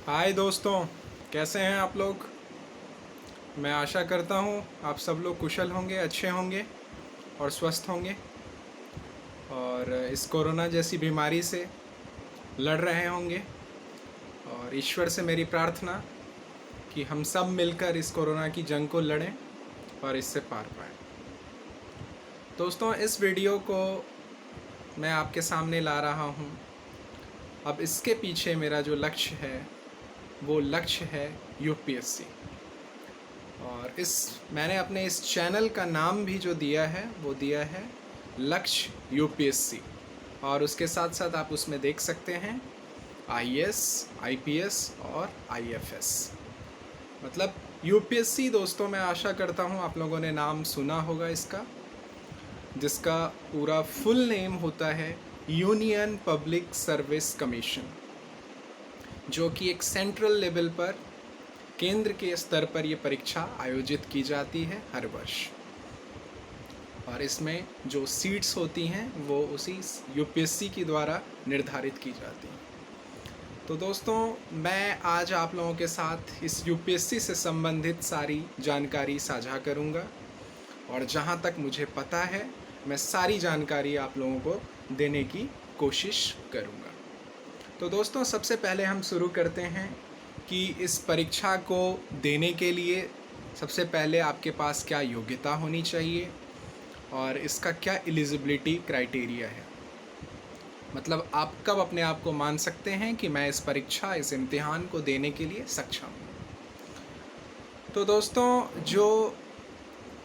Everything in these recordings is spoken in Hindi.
हाय दोस्तों, कैसे हैं आप लोग। मैं आशा करता हूँ आप सब लोग कुशल होंगे, अच्छे होंगे और स्वस्थ होंगे और इस कोरोना जैसी बीमारी से लड़ रहे होंगे। और ईश्वर से मेरी प्रार्थना कि हम सब मिलकर इस कोरोना की जंग को लड़ें और इससे पार पाएं। दोस्तों, इस वीडियो को मैं आपके सामने ला रहा हूँ। अब इसके पीछे मेरा जो लक्ष्य है वो लक्ष्य है यूपीएससी। और मैंने अपने इस चैनल का नाम भी जो दिया है वो दिया है लक्ष्य यूपीएससी। और उसके साथ साथ आप उसमें देख सकते हैं आईएएस, आईपीएस और आईएफएस। मतलब यूपीएससी। दोस्तों, मैं आशा करता हूँ आप लोगों ने नाम सुना होगा इसका, जिसका पूरा फुल नेम होता है यूनियन पब्लिक सर्विस कमीशन, जो कि एक सेंट्रल लेवल पर, केंद्र के स्तर पर ये परीक्षा आयोजित की जाती है हर वर्ष। और इसमें जो सीट्स होती हैं वो उसी यूपीएससी के द्वारा निर्धारित की जाती हैं। तो दोस्तों, मैं आज आप लोगों के साथ इस यूपीएससी से संबंधित सारी जानकारी साझा करूंगा और जहां तक मुझे पता है मैं सारी जानकारी आप लोगों को देने की कोशिश करूंगा। तो दोस्तों, सबसे पहले हम शुरू करते हैं कि इस परीक्षा को देने के लिए सबसे पहले आपके पास क्या योग्यता होनी चाहिए और इसका क्या एलिजिबिलिटी क्राइटेरिया है। मतलब आप कब अपने आप को मान सकते हैं कि मैं इस इम्तिहान को देने के लिए सक्षम हूँ। तो दोस्तों, जो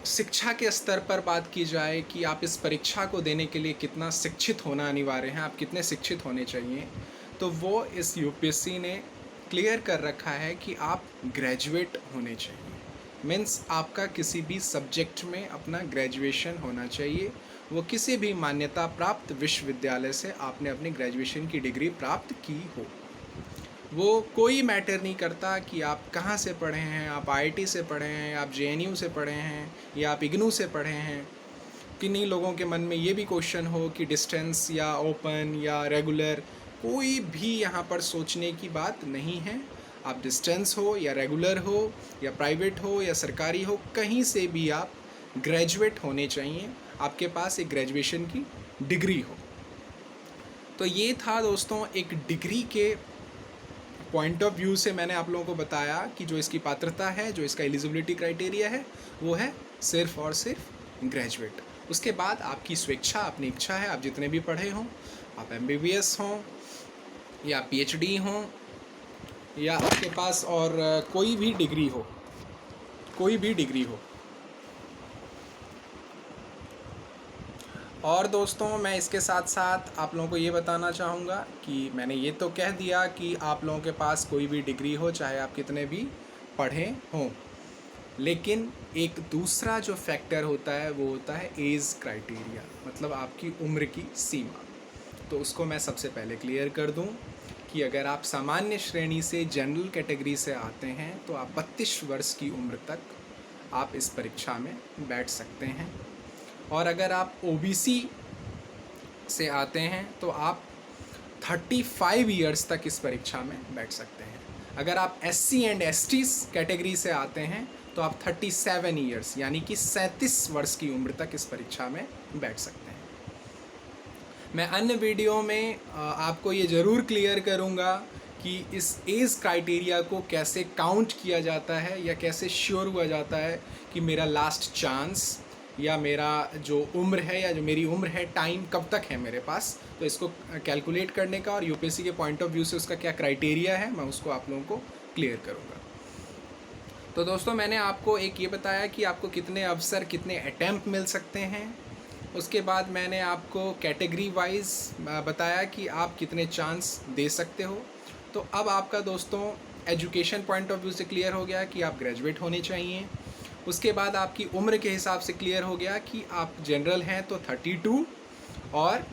शिक्षा के स्तर पर बात की जाए कि आप इस परीक्षा को देने के लिए कितना शिक्षित होना अनिवार्य है, आप कितने शिक्षित होने चाहिए, तो वो इस यूपीएससी ने क्लियर कर रखा है कि आप ग्रेजुएट होने चाहिए। मीन्स आपका किसी भी सब्जेक्ट में अपना ग्रेजुएशन होना चाहिए। वो किसी भी मान्यता प्राप्त विश्वविद्यालय से आपने अपनी ग्रेजुएशन की डिग्री प्राप्त की हो। वो कोई मैटर नहीं करता कि आप कहाँ से पढ़े हैं, आप आईआईटी से पढ़े हैं, आप जेएनयू से पढ़े हैं या आप इग्नू से पढ़े हैं। किन्हीं लोगों के मन में ये भी क्वेश्चन हो कि डिस्टेंस या ओपन या रेगुलर, कोई भी यहाँ पर सोचने की बात नहीं है। आप डिस्टेंस हो या रेगुलर हो या प्राइवेट हो या सरकारी हो, कहीं से भी आप ग्रेजुएट होने चाहिए, आपके पास एक ग्रेजुएशन की डिग्री हो। तो ये था दोस्तों एक डिग्री के पॉइंट ऑफ व्यू से मैंने आप लोगों को बताया कि जो इसकी पात्रता है, जो इसका एलिजिबिलिटी क्राइटेरिया है, वो है सिर्फ और सिर्फ ग्रेजुएट। उसके बाद आपकी स्वेच्छा, अपनी इच्छा है, आप जितने भी पढ़े हों, आप एमबीबीएस हों या पीएचडी हों या आपके पास और कोई भी डिग्री हो, कोई भी डिग्री हो। और दोस्तों, मैं इसके साथ साथ आप लोगों को ये बताना चाहूँगा कि मैंने ये तो कह दिया कि आप लोगों के पास कोई भी डिग्री हो, चाहे आप कितने भी पढ़े हों, लेकिन एक दूसरा जो फैक्टर होता है वो होता है एज क्राइटेरिया, मतलब आपकी उम्र की सीमा। तो उसको मैं सबसे पहले क्लियर कर दूं कि अगर आप सामान्य श्रेणी से, जनरल कैटेगरी से आते हैं, तो आप 32 वर्ष की उम्र तक आप इस परीक्षा में बैठ सकते हैं। और अगर आप ओबीसी से आते हैं तो आप 35 ईयर्स तक इस परीक्षा में बैठ सकते हैं। अगर आप एससी एंड एसटी कैटेगरी से आते हैं तो आप 37 ईयर्स यानी कि 37 वर्ष की उम्र तक इस परीक्षा में बैठ सकते हैं। मैं अन्य वीडियो में आपको ये ज़रूर क्लियर करूँगा कि इस एज क्राइटेरिया को कैसे काउंट किया जाता है या कैसे श्योर हुआ जाता है कि मेरा लास्ट चांस या मेरा जो उम्र है या जो मेरी उम्र है, टाइम कब तक है मेरे पास। तो इसको कैलकुलेट करने का और यूपीएससी के पॉइंट ऑफ व्यू से उसका क्या क्राइटेरिया है, मैं उसको आप लोगों को क्लियर करूँगा। तो दोस्तों, मैंने आपको एक ये बताया कि आपको कितने अवसर, कितने अटैम्प्ट मिल सकते हैं। उसके बाद मैंने आपको कैटेगरी वाइज बताया कि आप कितने चांस दे सकते हो। तो अब आपका दोस्तों एजुकेशन पॉइंट ऑफ व्यू से क्लियर हो गया कि आप ग्रेजुएट होने चाहिए। उसके बाद आपकी उम्र के हिसाब से क्लियर हो गया कि आप जनरल हैं तो 32 और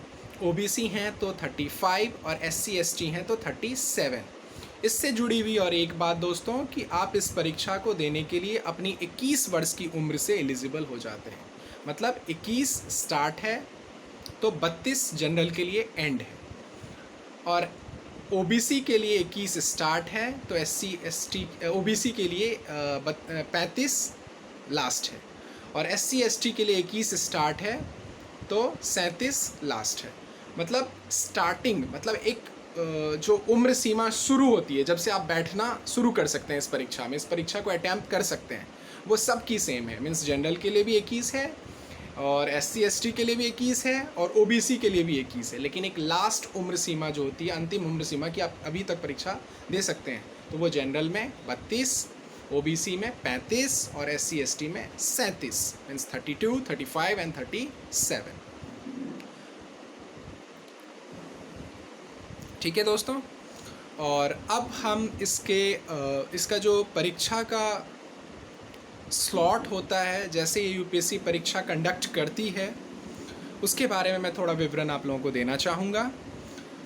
ओबीसी हैं तो 35 और एससी एसटी हैं तो 37। इससे जुड़ी हुई और एक बात दोस्तों कि आप इस परीक्षा को देने के लिए अपनी 21 वर्ष की उम्र से एलिजिबल हो जाते हैं। मतलब 21 स्टार्ट है तो 32 जनरल के लिए एंड है। और ओबीसी के लिए 21 स्टार्ट है, तो एससी एसटी ओबीसी के लिए 35 लास्ट है, और एससी एसटी के लिए 21 स्टार्ट है तो 37 लास्ट है। मतलब स्टार्टिंग मतलब एक जो उम्र सीमा शुरू होती है, जब से आप बैठना शुरू कर सकते हैं इस परीक्षा में, इस परीक्षा को अटैम्प्ट कर सकते हैं, वो सब की सेम है। मीन्स जनरल के लिए भी 21 है, और एससी एसटी के लिए भी 21 है, और ओबीसी के लिए भी 21 है। लेकिन एक लास्ट उम्र सीमा जो होती है, अंतिम उम्र सीमा की आप अभी तक परीक्षा दे सकते हैं, तो वो जनरल में 32, ओबीसी में 35 और एससी एसटी में 37, मीन्स 32, 35 एंड 37। ठीक है दोस्तों, और अब हम इसका जो परीक्षा का स्लॉट होता है, जैसे ये यूपीएससी परीक्षा कंडक्ट करती है, उसके बारे में मैं थोड़ा विवरण आप लोगों को देना चाहूँगा।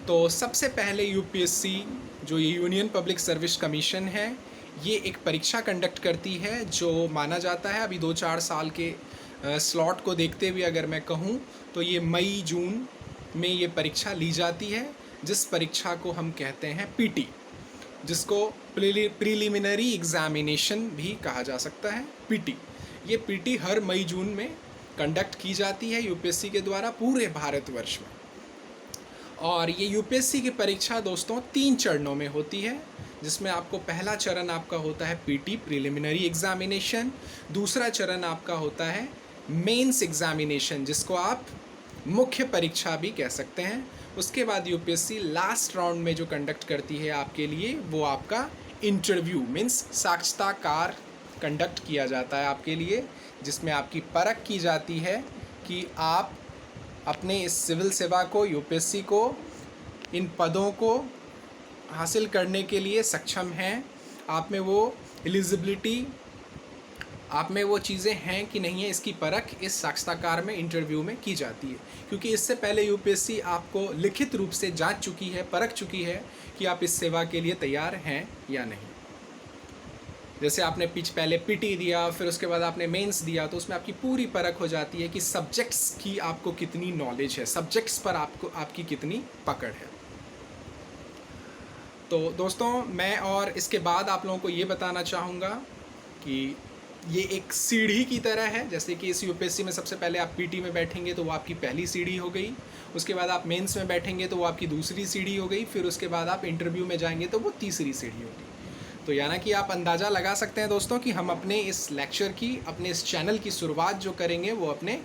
तो सबसे पहले यूपीएससी जो ये यूनियन पब्लिक सर्विस कमीशन है, ये एक परीक्षा कंडक्ट करती है जो माना जाता है, अभी 2-4 साल के स्लॉट को देखते हुए अगर मैं कहूँ तो ये मई जून में ये परीक्षा ली जाती है, जिस परीक्षा को हम कहते हैं पीटी, जिसको प्रीलिमिनरी एग्जामिनेशन भी कहा जा सकता है। पीटी, ये पीटी हर मई जून में कंडक्ट की जाती है यूपीएससी के द्वारा पूरे भारतवर्ष में। और ये यूपीएससी की परीक्षा दोस्तों 3 चरणों में होती है, जिसमें आपको पहला चरण आपका होता है पीटी प्रीलिमिनरी एग्जामिनेशन, दूसरा चरण आपका होता है मेंस एग्जामिनेशन, जिसको आप मुख्य परीक्षा भी कह सकते हैं। उसके बाद यूपीएससी लास्ट राउंड में जो कंडक्ट करती है आपके लिए, वो आपका इंटरव्यू मीन्स साक्षात्कार कंडक्ट किया जाता है आपके लिए, जिसमें आपकी परख की जाती है कि आप अपने इस सिविल सेवा को, यूपीएससी को, इन पदों को हासिल करने के लिए सक्षम हैं, आप में वो एलिजिबिलिटी, आप में वो चीज़ें हैं कि नहीं है, इसकी परख इस साक्षात्कार में, इंटरव्यू में की जाती है। क्योंकि इससे पहले यूपीएससी आपको लिखित रूप से जांच चुकी है, परख चुकी है कि आप इस सेवा के लिए तैयार हैं या नहीं। जैसे आपने पहले पीटी दिया, फिर उसके बाद आपने मेंस दिया, तो उसमें आपकी पूरी परख हो जाती है कि सब्जेक्ट्स की आपको कितनी नॉलेज है, सब्जेक्ट्स पर आपकी कितनी पकड़ है। तो दोस्तों, मैं और इसके बाद आप लोगों को ये बताना चाहूँगा कि ये एक सीढ़ी की तरह है। जैसे कि इस यूपीएससी में सबसे पहले आप पीटी में बैठेंगे तो वो आपकी पहली सीढ़ी हो गई, उसके बाद आप मेंस में बैठेंगे तो वो आपकी दूसरी सीढ़ी हो गई, फिर उसके बाद आप इंटरव्यू में जाएंगे तो वो तीसरी सीढ़ी होगी। तो यानी कि आप अंदाज़ा लगा सकते हैं दोस्तों कि हम अपने इस लेक्चर की, अपने इस चैनल की शुरुआत जो करेंगे वो अपने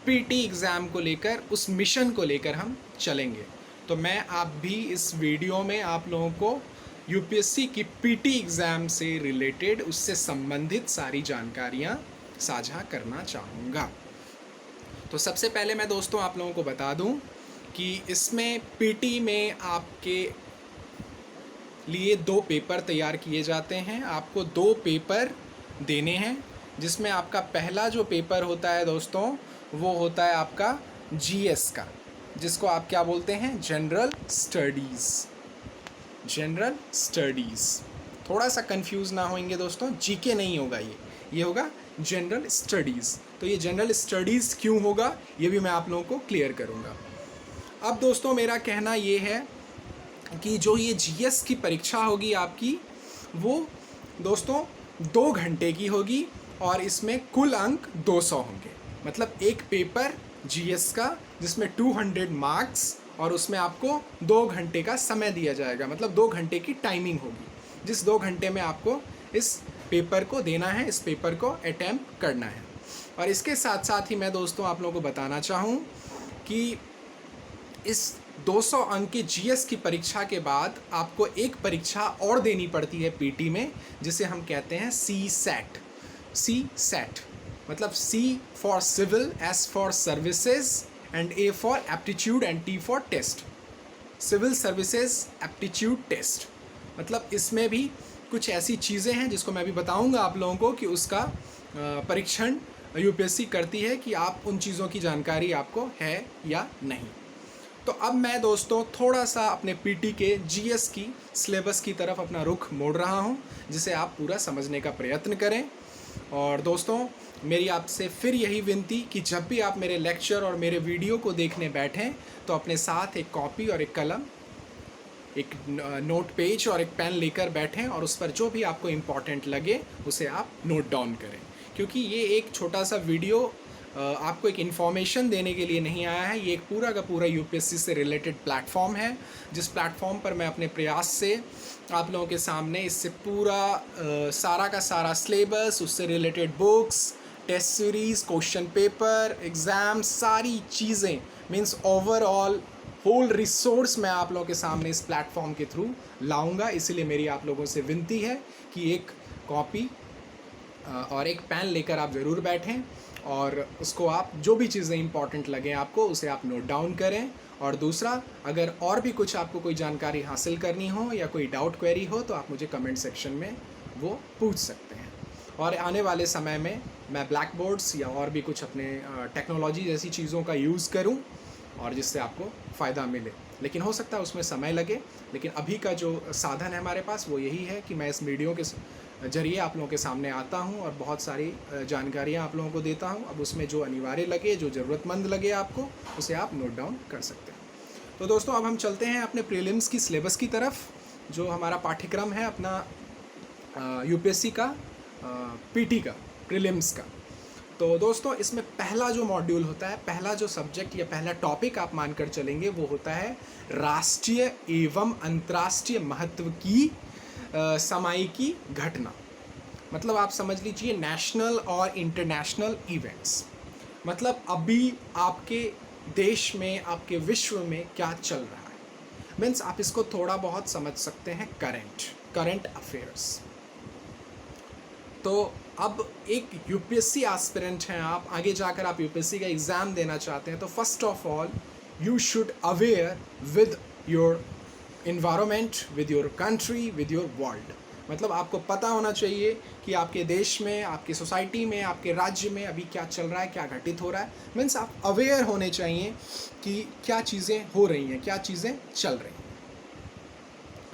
पीटी एग्ज़ाम को लेकर, उस मिशन को लेकर हम चलेंगे। तो मैं आप भी इस वीडियो में आप लोगों को यूपीएससी की पीटी एग्ज़ाम से रिलेटेड, उससे संबंधित सारी जानकारियाँ साझा करना चाहूँगा। तो सबसे पहले मैं दोस्तों आप लोगों को बता दूं कि इसमें पीटी में आपके लिए 2 पेपर तैयार किए जाते हैं। आपको 2 पेपर देने हैं, जिसमें आपका पहला जो पेपर होता है दोस्तों, वो होता है आपका जीएस का, जिसको आप क्या बोलते हैं, जनरल स्टडीज़। जनरल स्टडीज़, थोड़ा सा कंफ्यूज ना होंगे दोस्तों, जीके नहीं होगा ये होगा जनरल स्टडीज़। तो ये जनरल स्टडीज़ क्यों होगा, ये भी मैं आप लोगों को क्लियर करूँगा। अब दोस्तों मेरा कहना ये है कि जो ये जीएस की परीक्षा होगी आपकी, वो दोस्तों 2 घंटे की होगी, और इसमें कुल अंक 200 होंगे। मतलब एक पेपर जीएस का जिसमें 200 मार्क्स, और उसमें आपको 2 घंटे का समय दिया जाएगा, मतलब 2 घंटे की टाइमिंग होगी, जिस 2 घंटे में आपको इस पेपर को देना है, इस पेपर को अटैम्प्ट करना है। और इसके साथ साथ ही मैं दोस्तों आप लोगों को बताना चाहूँ कि इस 200 अंक की जीएस की परीक्षा के बाद आपको एक परीक्षा और देनी पड़ती है पीटी में, जिसे हम कहते हैं सी सेट, मतलब C for civil, S for services and A for aptitude and T for test, civil services aptitude test. मतलब इसमें भी कुछ ऐसी चीज़ें हैं जिसको मैं भी बताऊंगा आप लोगों को कि उसका परीक्षण यूपीएससी करती है कि आप उन चीज़ों की जानकारी आपको है या नहीं। तो अब मैं दोस्तों थोड़ा सा अपने पीटी के जीएस की सिलेबस की तरफ अपना रुख मोड़ रहा हूं, जिसे आप पूरा समझने का प्रयत्न करें। और दोस्तों मेरी आपसे फिर यही विनती कि जब भी आप मेरे लेक्चर और मेरे वीडियो को देखने बैठें तो अपने साथ एक कॉपी और एक कलम एक नोट पेज और एक पेन लेकर बैठें और उस पर जो भी आपको इम्पोर्टेंट लगे उसे आप नोट डाउन करें, क्योंकि ये एक छोटा सा वीडियो आपको एक इन्फॉर्मेशन देने के लिए नहीं आया है। ये एक पूरा का पूरा यूपीएससी से रिलेटेड प्लेटफॉर्म है, जिस प्लेटफॉर्म पर मैं अपने प्रयास से आप लोगों के सामने इससे पूरा सारा का सारा सिलेबस, उससे related books, test series, question paper, exam, सारी चीज़ें मीन्स ओवरऑल होल रिसोर्स मैं आप लोगों के सामने इस प्लेटफॉर्म के थ्रू लाऊंगा। इसीलिए मेरी आप लोगों से विनती है कि एक कॉपी और एक पेन लेकर आप ज़रूर बैठें और उसको आप जो भी चीज़ें इंपॉर्टेंट लगें आपको उसे आप नोट डाउन करें। और दूसरा, अगर और भी कुछ आपको कोई जानकारी हासिल करनी हो या कोई डाउट क्वेरी हो तो आप मुझे कमेंट सेक्शन में वो पूछ सकते हैं। और आने वाले समय में मैं ब्लैक बोर्ड्स या और भी कुछ अपने टेक्नोलॉजी जैसी चीज़ों का यूज़ करूं और जिससे आपको फ़ायदा मिले, लेकिन हो सकता है उसमें समय लगे। लेकिन अभी का जो साधन है हमारे पास वो यही है कि मैं इस वीडियो के जरिए आप लोगों के सामने आता हूं और बहुत सारी जानकारियां आप लोगों को देता हूं। अब उसमें जो अनिवार्य लगे, जो ज़रूरतमंद लगे आपको, उसे आप नोट डाउन कर सकते हैं। तो दोस्तों, अब हम चलते हैं अपने प्रीलिम्स की सिलेबस की तरफ, जो हमारा पाठ्यक्रम है अपना यूपीएससी का पीटी का, प्रीलिम्स का। तो दोस्तों, इसमें पहला जो मॉड्यूल होता है, पहला जो सब्जेक्ट या पहला टॉपिक आप मानकर चलेंगे वो होता है राष्ट्रीय एवं अंतर्राष्ट्रीय महत्व की सामयिकी घटना। मतलब आप समझ लीजिए नेशनल और इंटरनेशनल इवेंट्स। मतलब अभी आपके देश में, आपके विश्व में क्या चल रहा है, मीन्स आप इसको थोड़ा बहुत समझ सकते हैं करंट अफेयर्स। तो अब एक यूपीएससी एस्पिरेंट हैं आप, आगे जाकर आप यूपीएससी का एग्ज़ाम देना चाहते हैं, तो first of all you should aware with your environment, with your country, with your world. मतलब आपको पता होना चाहिए कि आपके देश में, आपकी सोसाइटी में, आपके राज्य में अभी क्या चल रहा है, क्या घटित हो रहा है। मीन्स आप अवेयर होने चाहिए कि क्या चीज़ें हो रही हैं, क्या चीज़ें चल रही हैं।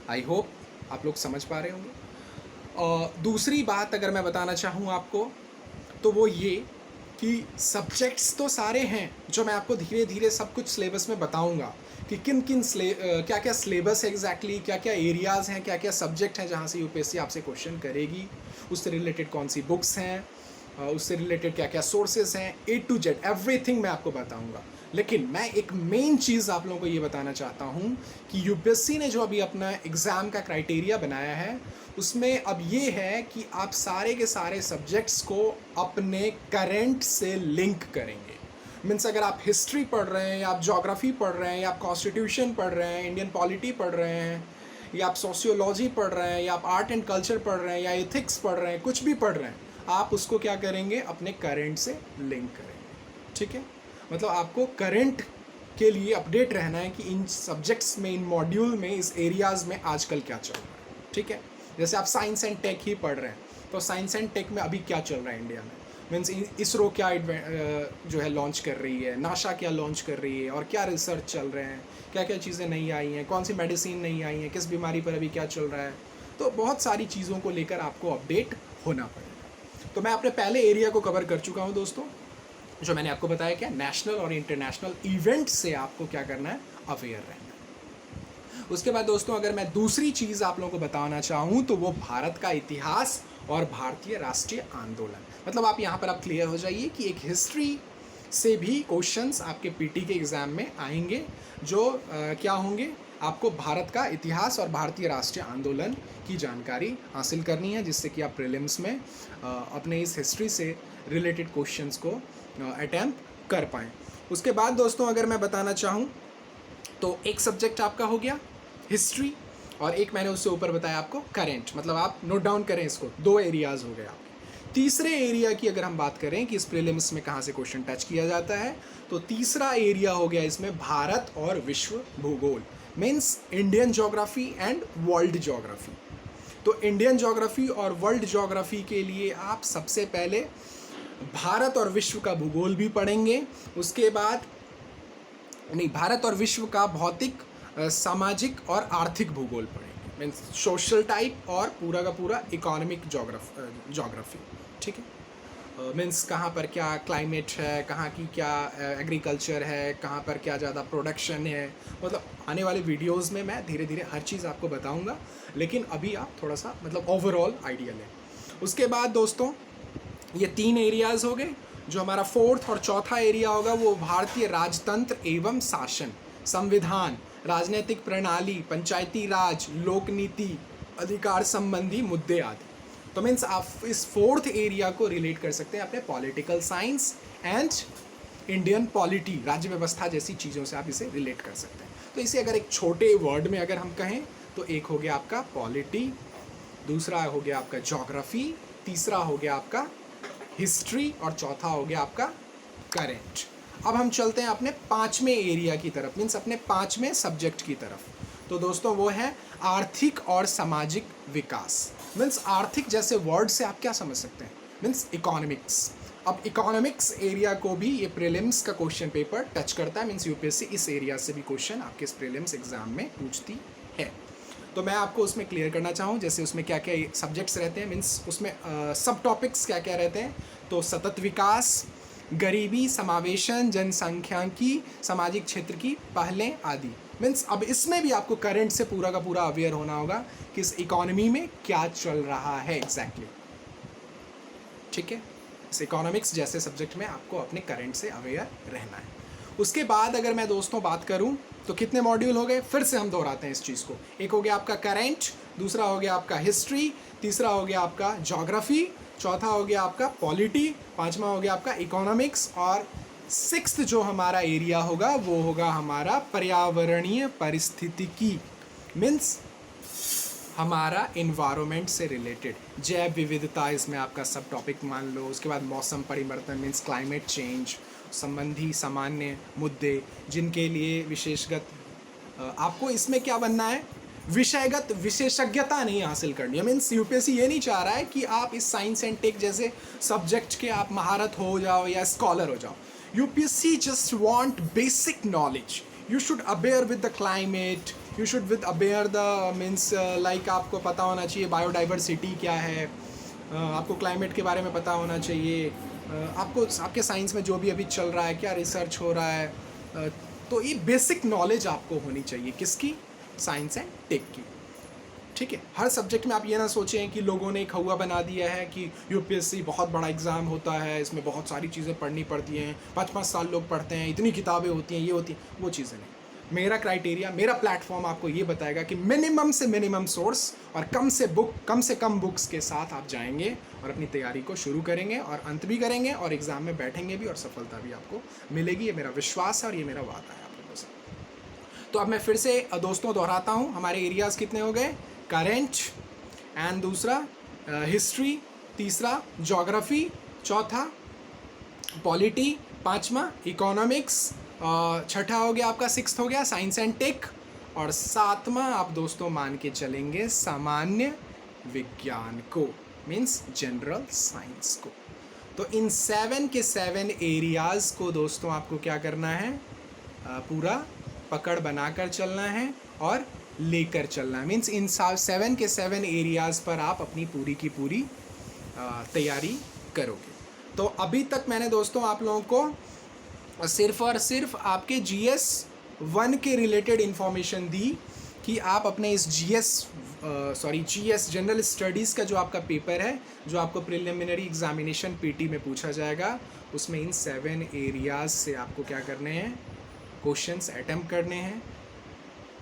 आई होप आप लोग समझ पा रहे होंगे। और दूसरी बात अगर मैं बताना चाहूँ आपको, तो वो ये कि सब्जेक्ट्स तो सारे हैं जो मैं आपको धीरे धीरे सब कुछ सिलेबस में बताऊंगा कि किन किन क्या क्या सिलेबस है एग्जैक्टली, क्या क्या एरियाज़ हैं, क्या क्या सब्जेक्ट हैं जहाँ से यूपीएससी आपसे क्वेश्चन करेगी, उससे रिलेटेड कौन सी बुक्स हैं, उससे रिलेटेड क्या क्या सोर्सेज हैं, A to Z एवरीथिंग मैं आपको बताऊंगा। लेकिन मैं एक मेन चीज़ आप लोगों को ये बताना चाहता हूँ कि यूपीएससी ने जो अभी अपना एग्ज़ाम का क्राइटेरिया बनाया है, उसमें अब ये है कि आप सारे के सारे सब्जेक्ट्स को अपने करंट से लिंक करेंगे। मीन्स अगर आप हिस्ट्री पढ़ रहे हैं, या आप ज्योग्राफी पढ़ रहे हैं, या आप कॉन्स्टिट्यूशन पढ़ रहे हैं, इंडियन पॉलिटी पढ़ रहे हैं, या आप सोशियोलॉजी पढ़ रहे हैं, या आप आर्ट एंड कल्चर पढ़ रहे हैं, या एथिक्स पढ़ रहे हैं, कुछ भी पढ़ रहे हैं, आप उसको क्या करेंगे, अपने करंट से लिंक करेंगे। ठीक है, मतलब आपको करंट के लिए अपडेट रहना है कि इन सब्जेक्ट्स में, इन मॉड्यूल में, इस एरियाज़ में आजकल क्या चल रहा है। ठीक है, जैसे आप साइंस एंड टेक ही पढ़ रहे हैं, तो साइंस एंड टेक में अभी क्या चल रहा है इंडिया में, मीन्स इसरो क्या जो है लॉन्च कर रही है, नासा क्या लॉन्च कर रही है, और क्या रिसर्च चल रहे हैं, क्या क्या चीज़ें नई आई हैं, कौन सी मेडिसिन नई आई हैं, किस बीमारी पर अभी क्या चल रहा है। तो बहुत सारी चीज़ों को लेकर आपको अपडेट होना पड़ेगा। तो मैं अपने पहले एरिया को कवर कर चुका हूँ दोस्तों, जो मैंने आपको बताया क्या, नेशनल और इंटरनेशनल इवेंट से आपको क्या करना है, अवेयर रहना है। उसके बाद दोस्तों, अगर मैं दूसरी चीज़ आप लोगों को बताना चाहूँ तो वो भारत का इतिहास और भारतीय राष्ट्रीय आंदोलन। मतलब आप यहाँ पर आप क्लियर हो जाइए कि एक हिस्ट्री से भी क्वेश्चंस आपके पीटी के एग्ज़ाम में आएंगे, जो क्या होंगे, आपको भारत का इतिहास और भारतीय राष्ट्रीय आंदोलन की जानकारी हासिल करनी है, जिससे कि आप प्रीलिम्स में अपने इस हिस्ट्री से रिलेटेड क्वेश्चंस को अटैम्प्ट कर पाएँ। उसके बाद दोस्तों, अगर मैं बताना चाहूँ तो एक सब्जेक्ट आपका हो गया हिस्ट्री, और एक मैंने उससे ऊपर बताया आपको करंट। मतलब आप नोट डाउन करें इसको, 2 एरियाज़ हो गए आपके। तीसरे एरिया की अगर हम बात करें कि इस प्रीलिम्स में कहाँ से क्वेश्चन टच किया जाता है, तो तीसरा एरिया हो गया इसमें भारत और विश्व भूगोल, means Indian geography and world geography. तो इंडियन ज्योग्राफी और वर्ल्ड ज्योग्राफी के लिए आप सबसे पहले भारत और विश्व का भूगोल भी पढ़ेंगे, उसके बाद नहीं, भारत और विश्व का भौतिक, सामाजिक और आर्थिक भूगोल पढ़ेंगे, मीन्स सोशल टाइप और पूरा का पूरा इकोनॉमिक ज्योग्राफी। ठीक है, मीन्स कहाँ पर क्या क्लाइमेट है, कहाँ की क्या एग्रीकल्चर है, कहाँ पर क्या ज़्यादा प्रोडक्शन है। मतलब आने वाले वीडियोस में मैं धीरे धीरे हर चीज़ आपको बताऊंगा, लेकिन अभी आप थोड़ा सा मतलब ओवरऑल आइडिया लें। उसके बाद दोस्तों ये 3 एरियाज़ हो गए। जो हमारा फोर्थ और चौथा एरिया होगा वो भारतीय राजतंत्र एवं शासन, संविधान, राजनीतिक प्रणाली, पंचायती राज, लोक नीति, अधिकार संबंधी मुद्दे आदि। तो मीन्स आप इस फोर्थ एरिया को रिलेट कर सकते हैं अपने political science and Indian polity, राज्य व्यवस्था जैसी चीज़ों से आप इसे रिलेट कर सकते हैं। तो इसे अगर एक छोटे वर्ड में अगर हम कहें तो एक हो गया आपका पॉलिटी, दूसरा हो गया आपका ज्योग्राफी, तीसरा हो गया आपका हिस्ट्री और चौथा हो गया आपका करेंट। अब हम चलते हैं अपने 5वें एरिया की तरफ, मीन्स अपने 5वें सब्जेक्ट की तरफ। तो दोस्तों वो है आर्थिक और सामाजिक विकास। मीन्स आर्थिक जैसे वर्ड से आप क्या समझ सकते हैं, मीन्स इकोनॉमिक्स। अब इकोनॉमिक्स एरिया को भी ये प्रीलिम्स का क्वेश्चन पेपर टच करता है, मीन्स यूपीएससी इस एरिया से भी क्वेश्चन आपके इस प्रीलिम्स एग्जाम में पूछती है। तो मैं आपको उसमें क्लियर करना चाहूँ जैसे उसमें क्या क्या सब्जेक्ट्स रहते हैं, मीन्स उसमें सब टॉपिक्स क्या क्या रहते हैं। तो सतत विकास, गरीबी, समावेशन, जनसंख्यांकी, सामाजिक क्षेत्र की पहलें आदि। मीन्स अब इसमें भी आपको करंट से पूरा का पूरा अवेयर होना होगा कि इस इकोनॉमी में क्या चल रहा है एग्जैक्टली। ठीक है, इस इकोनॉमिक्स जैसे सब्जेक्ट में आपको अपने करंट से अवेयर रहना है। उसके बाद अगर मैं दोस्तों बात करूं तो कितने मॉड्यूल हो गए, फिर से हम दोहराते हैं इस चीज़ को। एक हो गया आपका करंट, दूसरा हो गया आपका हिस्ट्री, तीसरा हो गया आपका ज्योग्राफी, चौथा हो गया आपका पॉलिटी, पांचवा हो गया आपका इकोनॉमिक्स, और सिक्स्थ जो हमारा एरिया होगा वो होगा हमारा पर्यावरणीय पारिस्थितिकी, मीन्स हमारा इन्वायरमेंट से रिलेटेड जैव विविधता इसमें आपका सब टॉपिक मान लो। उसके बाद मौसम परिवर्तन मीन्स क्लाइमेट चेंज संबंधी सामान्य मुद्दे जिनके लिए विशेषगत आपको इसमें क्या बनना है, विषयगत विशेषज्ञता नहीं हासिल करनी है। मीन्स यूपीएससी ये नहीं चाह रहा है कि आप इस साइंस एंड टेक जैसे सब्जेक्ट के आप महारत हो जाओ या स्कॉलर हो जाओ। UPSC just want basic knowledge. You should aware with the climate, you should with aware the means like आपको पता होना चाहिए बायोडाइवर्सिटी क्या है, आपको क्लाइमेट के बारे में पता होना चाहिए, आपको आपके साइंस में जो भी अभी चल रहा है क्या रिसर्च हो रहा है, तो ये बेसिक नॉलेज आपको होनी चाहिए किसकी, साइंस एंड टेक की। ठीक है, हर सब्जेक्ट में आप ये ना सोचें कि लोगों ने एक हवा बना दिया है कि यूपीएससी बहुत बड़ा एग्ज़ाम होता है, इसमें बहुत सारी चीज़ें पढ़नी पड़ती हैं, 5-5 साल लोग पढ़ते हैं, इतनी किताबें होती हैं, ये होती हैं, वो चीज़ें नहीं। मेरा क्राइटेरिया, मेरा प्लेटफॉर्म आपको ये बताएगा कि मिनिमम से मिनिमम सोर्स और कम से कम बुक्स के साथ आप जाएंगे और अपनी तैयारी को शुरू करेंगे और अंत भी करेंगे और एग्ज़ाम में बैठेंगे भी और सफलता भी आपको मिलेगी। ये मेरा विश्वास है और ये मेरा वादा है आप लोगों से। तो अब मैं फिर से दोस्तों दोहराता हूँ, हमारे एरियाज़ कितने हो गए, करेंट एंड दूसरा हिस्ट्री, तीसरा ज्योग्राफी, चौथा पॉलिटी, पांचवा इकोनॉमिक्स, छठा हो गया आपका सिक्स्थ हो गया साइंस एंड टेक, और सातवां आप दोस्तों मान के चलेंगे सामान्य विज्ञान को, मीन्स जनरल साइंस को। तो इन 7 के 7 एरियाज़ को दोस्तों आपको क्या करना है, पूरा पकड़ बनाकर चलना है और लेकर चलना है। मीन्स इन 7 के 7 एरियाज़ पर आप अपनी पूरी की पूरी तैयारी करोगे। तो अभी तक मैंने दोस्तों आप लोगों को सिर्फ और सिर्फ आपके GS 1 के रिलेटेड इन्फॉर्मेशन दी कि आप अपने इस GS जनरल स्टडीज़ का जो आपका पेपर है, जो आपको प्रिलिमिनरी एग्जामिनेशन PT में पूछा जाएगा, उसमें इन 7 एरियाज़ से आपको क्या करने हैं, क्वेश्चंस अटेम्प्ट करने हैं।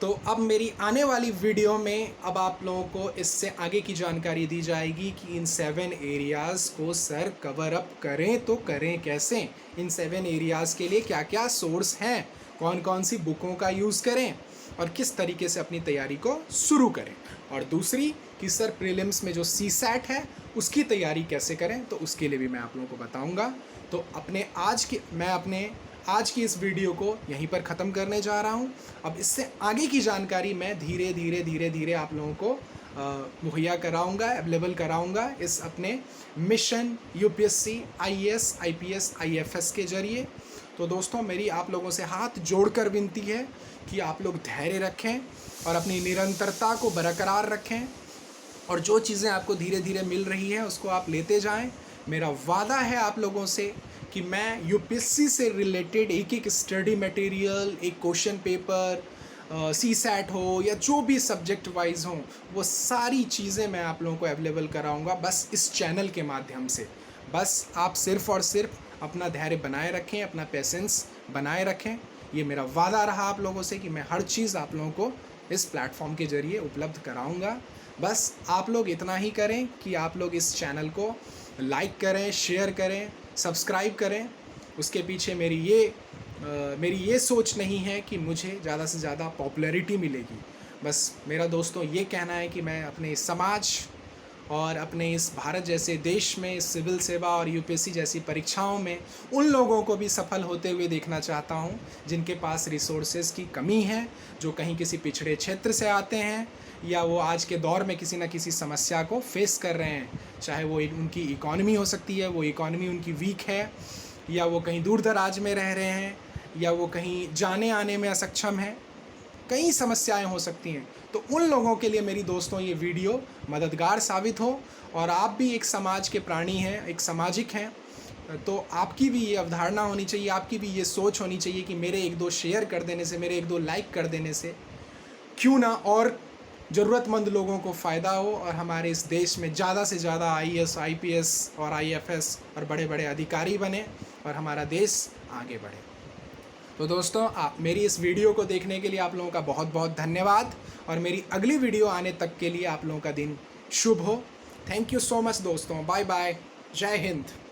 तो अब मेरी आने वाली वीडियो में अब आप लोगों को इससे आगे की जानकारी दी जाएगी कि इन 7 एरियाज़ को सर कवर अप करें तो करें कैसे, इन 7 एरियाज़ के लिए क्या क्या सोर्स हैं, कौन कौन सी बुकों का यूज़ करें और किस तरीके से अपनी तैयारी को शुरू करें। और दूसरी कि सर प्रीलिम्स में जो CSAT है उसकी तैयारी कैसे करें, तो उसके लिए भी मैं आप लोगों को बताऊँगा। तो मैं अपने आज की इस वीडियो को यहीं पर ख़त्म करने जा रहा हूँ। अब इससे आगे की जानकारी मैं धीरे धीरे आप लोगों को मुहैया कराऊँगा, अवेलेबल कराऊँगा इस अपने mission UPSC IAS IPS IFS के ज़रिए। तो दोस्तों मेरी आप लोगों से हाथ जोड़कर विनती है कि आप लोग धैर्य रखें और अपनी निरंतरता को बरकरार रखें और जो चीज़ें आपको धीरे धीरे मिल रही है उसको आप लेते जाएं। मेरा वादा है आप लोगों से कि मैं यूपीएससी से रिलेटेड एक एक स्टडी मटेरियल, एक क्वेश्चन पेपर, सी सैट हो या जो भी सब्जेक्ट वाइज हो, वो सारी चीज़ें मैं आप लोगों को अवेलेबल कराऊंगा बस इस चैनल के माध्यम से। बस आप सिर्फ़ और सिर्फ अपना धैर्य बनाए रखें, अपना पेशेंस बनाए रखें। ये मेरा वादा रहा आप लोगों से कि मैं हर चीज़ आप लोगों को इस प्लेटफॉर्म के ज़रिए उपलब्ध कराऊंगा। बस आप लोग इतना ही करें कि आप लोग इस चैनल को लाइक करें, शेयर करें, सब्सक्राइब करें। उसके पीछे मेरी ये सोच नहीं है कि मुझे ज़्यादा से ज़्यादा पॉपुलैरिटी मिलेगी। बस मेरा दोस्तों ये कहना है कि मैं अपने समाज और अपने इस भारत जैसे देश में सिविल सेवा और यूपीएससी जैसी परीक्षाओं में उन लोगों को भी सफल होते हुए देखना चाहता हूं जिनके पास रिसोर्सेज की कमी है, जो कहीं किसी पिछड़े क्षेत्र से आते हैं या वो आज के दौर में किसी न किसी समस्या को फेस कर रहे हैं। चाहे वो उनकी इकॉनमी हो सकती है, वो इकॉनमी उनकी वीक है, या वो कहीं दूर दराज में रह रहे हैं, या वो कहीं जाने आने में असक्षम है। कई समस्याएं हो सकती हैं। तो उन लोगों के लिए मेरी दोस्तों ये वीडियो मददगार साबित हो। और आप भी एक समाज के प्राणी हैं, एक सामाजिक हैं, तो आपकी भी ये अवधारणा होनी चाहिए, आपकी भी ये सोच होनी चाहिए कि मेरे एक दो शेयर कर देने से, मेरे एक दो लाइक कर देने से क्यों ना और ज़रूरतमंद लोगों को फ़ायदा हो और हमारे इस देश में ज़्यादा से ज़्यादा आईएएस, आईपीएस और आईएफएस और बड़े बड़े अधिकारी बने और हमारा देश आगे बढ़े। तो दोस्तों, आप मेरी इस वीडियो को देखने के लिए आप लोगों का बहुत बहुत धन्यवाद, और मेरी अगली वीडियो आने तक के लिए आप लोगों का दिन शुभ हो। थैंक यू सो मच दोस्तों। Bye bye. जय हिंद।